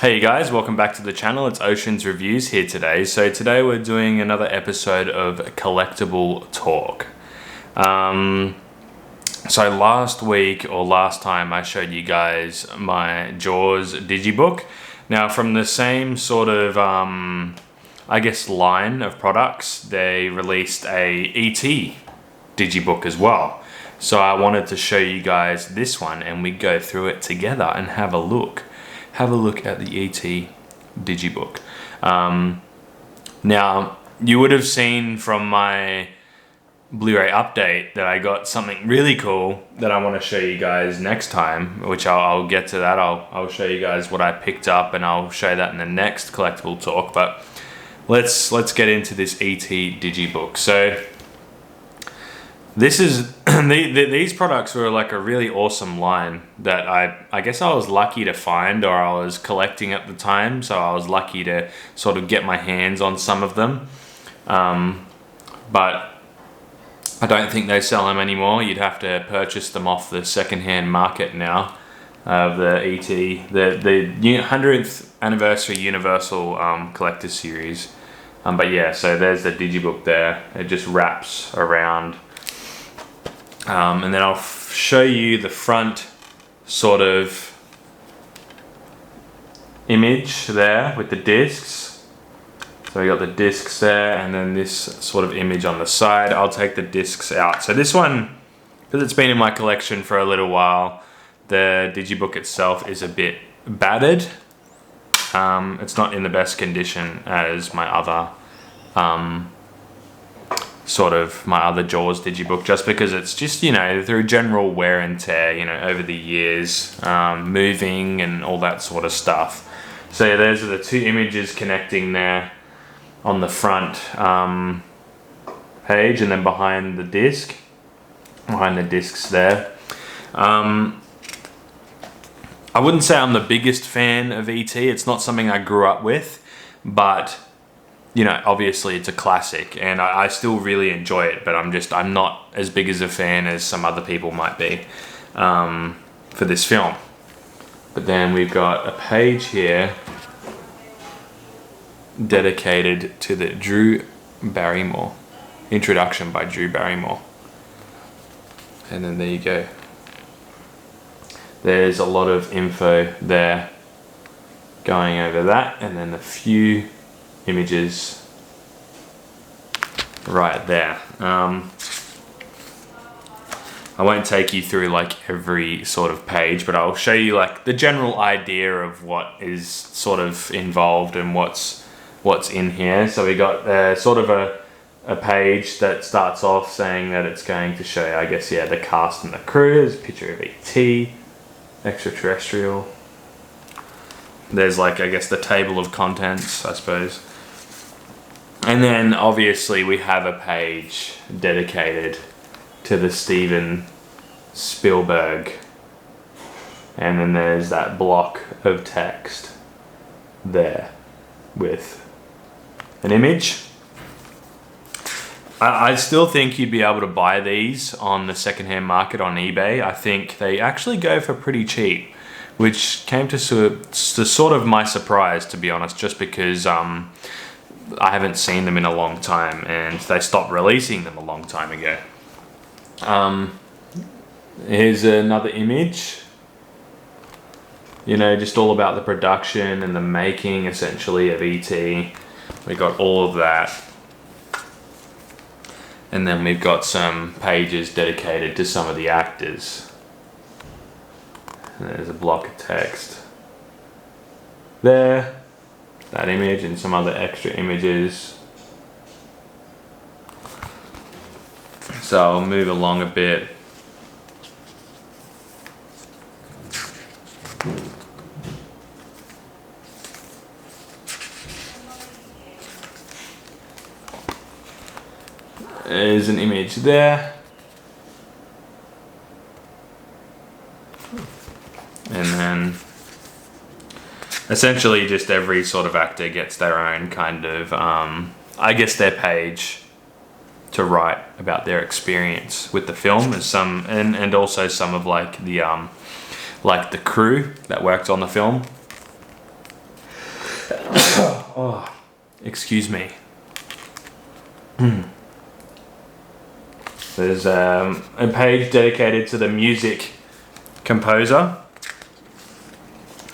Hey guys, welcome back to the channel. It's Oceans Reviews here today. So today we're doing another episode of Collectible Talk. So last week or last time I showed you guys my Jaws Digibook. Now from the same sort of, I guess, line of products, they released a ET Digibook as well. So I wanted to show you guys this one and we go through it together and have a look. Have a look at the ET Digibook. Now, you would have seen from my Blu-ray update that I got something really cool that I want to show you guys next time, which I'll get to that. I'll show you guys what I picked up and I'll show that in the next Collectible Talk. But let's get into this ET Digibook. So this is these products were like a really awesome line that I guess I was lucky to find, or I was collecting at the time, so I was lucky to sort of get my hands on some of them. But I don't think they sell them anymore. You'd have to purchase them off the secondhand market now. The ET, the 100th anniversary Universal Collector Series. But yeah, so there's the Digibook there. It just wraps around. And then I'll show you the front sort of image there with the discs. So we got the discs there and then this sort of image on the side. I'll take the discs out. So this one, because it's been in my collection for a little while, the Digibook itself is a bit battered. It's not in the best condition as my other my other Jaws Digibook, just because it's just, you know, through general wear and tear, you know, over the years, moving and all that sort of stuff. So yeah, those are the two images connecting there on the front page, and then behind the disc, behind the discs there. I wouldn't say I'm the biggest fan of ET. It's not something I grew up with, but you know, obviously it's a classic and I still really enjoy it, but I'm not as big as a fan as some other people might be for this film. But then we've got a page here dedicated to the Drew Barrymore, introduction by Drew Barrymore. And then there you go. There's a lot of info there going over that, and then a few images right there. I won't take you through like every sort of page, but I'll show you like the general idea of what is sort of involved and what's in here. So we got sort of a page that starts off saying that it's going to show, I guess, yeah, the cast and the crew. There's a picture of ET, extraterrestrial. There's like, I guess, the table of contents, I suppose. And then obviously we have a page dedicated to the Steven Spielberg. And then there's that block of text there with an image. I still think you'd be able to buy these on the secondhand market on eBay. I think they actually go for pretty cheap, which came to sort of my surprise, to be honest, just because I haven't seen them in a long time and they stopped releasing them a long time ago. Here's another image. You know, just all about the production and the making, essentially, of ET. We got all of that. And then we've got some pages dedicated to some of the actors. And there's a block of text there. That image and some other extra images. So I'll move along a bit. There's an image there. And then essentially just every sort of actor gets their own kind of, I guess, their page to write about their experience with the film. There's some, and also some of like the crew that worked on the film. Oh, excuse me. There's a page dedicated to the music composer.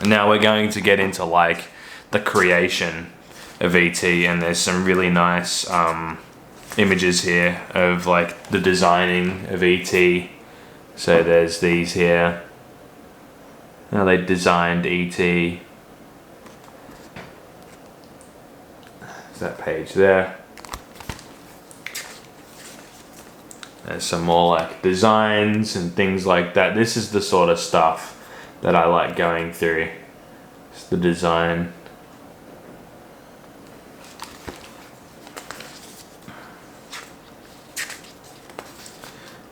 And now we're going to get into like the creation of ET, and there's some really nice images here of like the designing of ET. So there's these here. How they designed ET. There's that page there. There's some more like designs and things like that. This is the sort of stuff that I like going through. It's the design.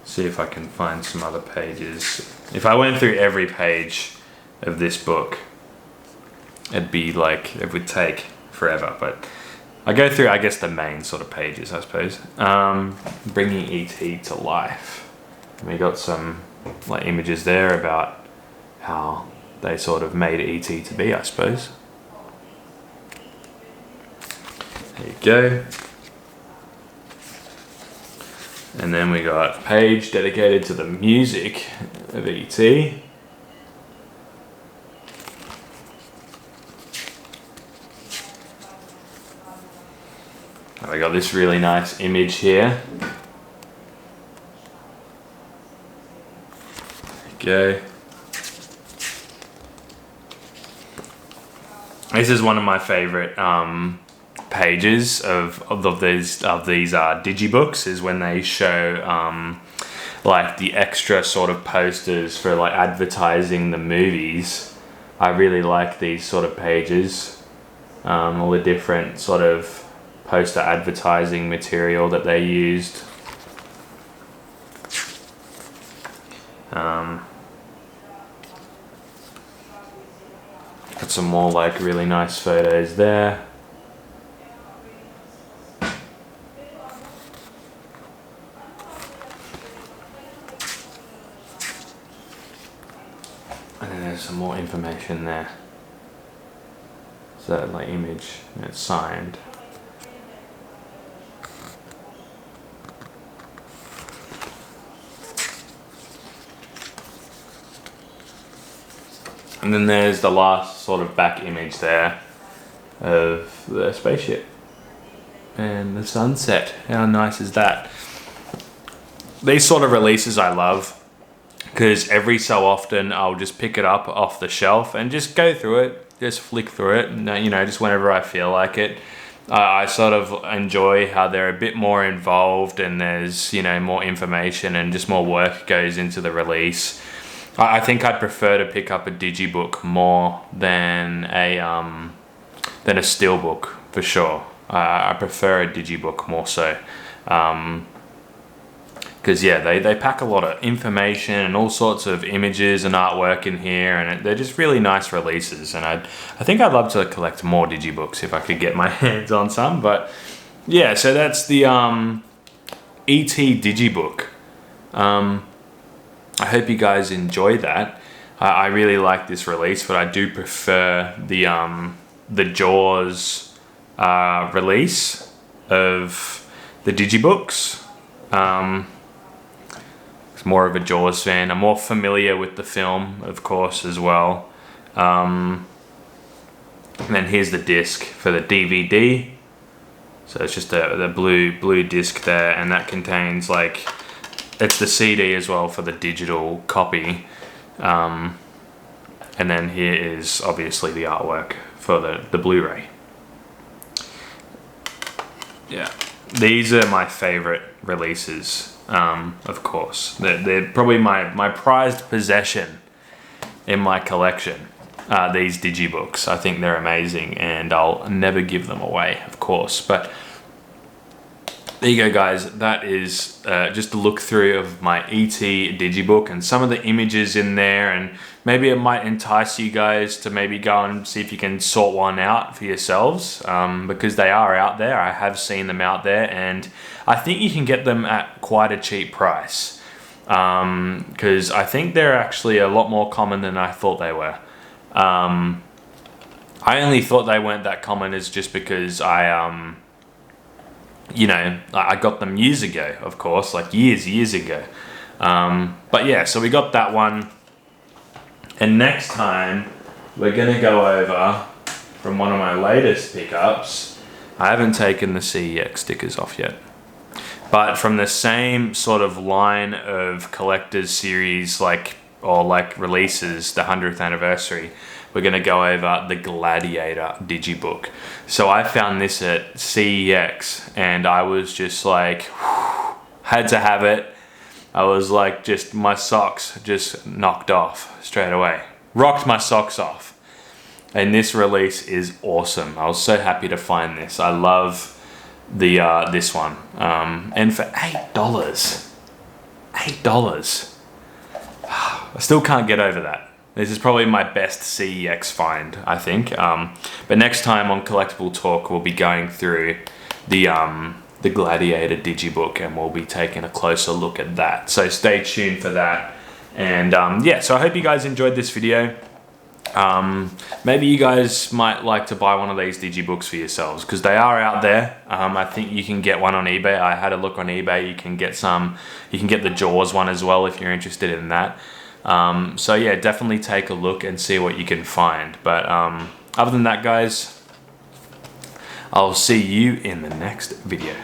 See if I can find some other pages. If I went through every page of this book, it'd be like, it would take forever, but I go through, I guess, the main sort of pages, I suppose. Bringing ET to life. And we got some like images there about how they sort of made ET to be, I suppose. There you go. And then we got a page dedicated to the music of ET. I got this really nice image here. There you go. This is one of my favorite pages of these digibooks, is when they show like the extra sort of posters for like advertising the movies. I really like these sort of pages, all the different sort of poster advertising material that they used. Got some more like really nice photos there. And then there's some more information there. So like image, and it's signed. And then there's the last sort of back image there of the spaceship and the sunset. How nice is that? These sort of releases I love, because every so often I'll just pick it up off the shelf and just go through it, just flick through it, and you know, just whenever I feel like it. I sort of enjoy how they're a bit more involved, and there's, you know, more information and just more work goes into the release. I think I'd prefer to pick up a digibook more than a steelbook, for sure. I prefer a digibook more so, because yeah, they pack a lot of information and all sorts of images and artwork in here, and they're just really nice releases. And I think I'd love to collect more digibooks if I could get my hands on some. But yeah, so that's the ET Digibook. I hope you guys enjoy that. I really like this release, but I do prefer the Jaws release of the digibooks. It's more of a Jaws fan. I'm more familiar with the film, of course, as well. And then here's the disc for the DVD. So it's just the blue disc there, and that contains like, it's the CD as well for the digital copy. And then here is obviously the artwork for the Blu-ray. Yeah, these are my favorite releases, of course. They're probably my prized possession in my collection, these digibooks. I think they're amazing, and I'll never give them away, of course. But there you go, guys. That is just a look through of my ET Digibook and some of the images in there, and maybe it might entice you guys to maybe go and see if you can sort one out for yourselves, because they are out there. I have seen them out there, and I think you can get them at quite a cheap price, because I think they're actually a lot more common than I thought they were. I only thought they weren't that common is just because I got them years ago, of course, like years ago. But yeah, so we got that one. And next time, we're gonna go over from one of my latest pickups. I haven't taken the CEX stickers off yet. But from the same sort of line of collectors series, like releases, the 100th anniversary, we're gonna go over the Gladiator Digibook. So I found this at CEX and I was just like, had to have it. I was like, just my socks just knocked off straight away. Rocked my socks off. And this release is awesome. I was so happy to find this. I love the this one. And for $8. I still can't get over that. This is probably my best CEX find, I think. But next time on Collectible Talk, we'll be going through the Gladiator Digibook and we'll be taking a closer look at that. So stay tuned for that. And yeah, so I hope you guys enjoyed this video. Maybe you guys might like to buy one of these digibooks for yourselves because they are out there. I think you can get one on eBay. I had a look on eBay. You can get the Jaws one as well if you're interested in that. So yeah, definitely take a look and see what you can find. But other than that, guys, I'll see you in the next video.